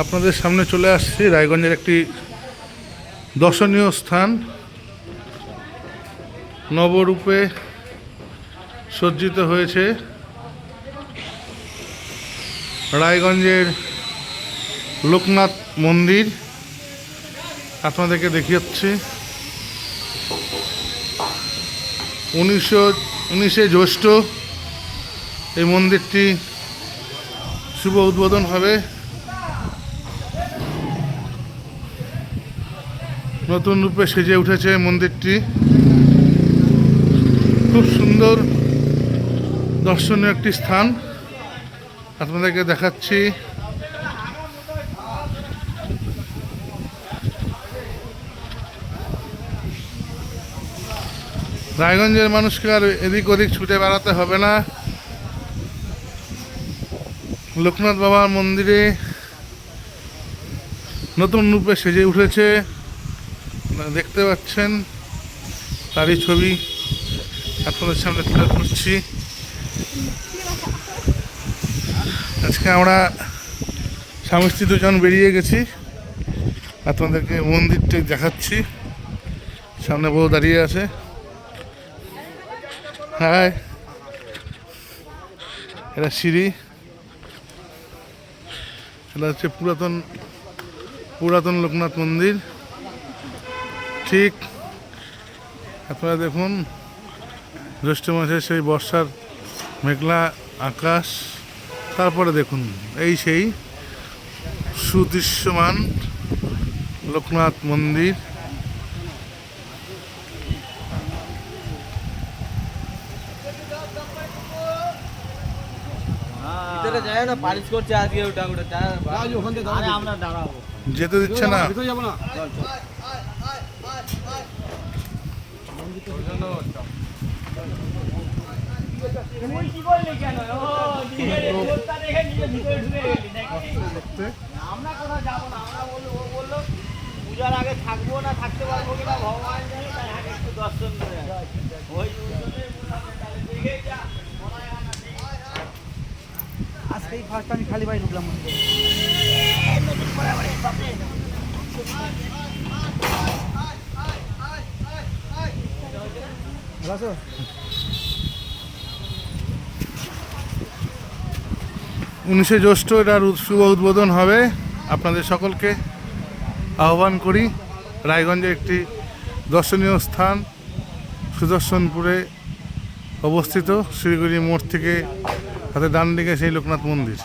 আপনাদের সামনে চলে আসছি রায়গঞ্জের একটি দর্শনীয় স্থান, নবরূপে সজ্জিত হয়েছে রায়গঞ্জের লোকনাথ মন্দির। আপনাদেরকে দেখিয়েছি 19শে জ্যৈষ্ঠ এই মন্দিরটি শুভ উদ্বোধন হবে। নতুন রূপে সেজে উঠেছে মন্দিরটি, খুব সুন্দর দর্শনীয় একটি স্থান আপনাদেরকে দেখাচ্ছি। রায়গঞ্জের মানুষকে আর এদিক ওদিক ছুটে বেড়াতে হবে না। লোকনাথ বাবার মন্দিরে নতুন রূপে সেজে উঠেছে, দেখতে পাচ্ছেন, তারই ছবি আপনাদের সামনে তুলে ধরছি। আজকে আমরা স্বামী স্ত্রী দুজন বেরিয়ে গেছি, আপনাদেরকে মন্দিরটি দেখাচ্ছি। সামনে বউ দাঁড়িয়ে আছে। হ্যাঁ, এটা সিঁড়ি, এটা হচ্ছে পুরাতন লোকনাথ মন্দির। ঠিক আপনারা দেখুন, জ্যৈষ্ঠ মাসের সেই বর্ষার মেঘলা আকাশ, তারপরে দেখুন এই সেই সুদৃশ্যমান লোকনাথ মন্দির। যেতে দিচ্ছে না। পূজার আগে থাকবো না, থাকতে পারবো কিনা ভগবান জানে, তাই আগে একটু দর্শন করে আজকেই ফার্স্ট আমি খালি বাড়ি ঢুকলাম। ভালো 19শে জ্যৈষ্ঠ এটার শুভ উদ্বোধন হবে। আপনাদের সকলকে আহ্বান করি। রায়গঞ্জের একটি দর্শনীয় স্থান, সুদর্শনপুরে অবস্থিত শিলিগুড়ি মোড় থেকে হাতে ডান দিকে সেই লোকনাথ মন্দির।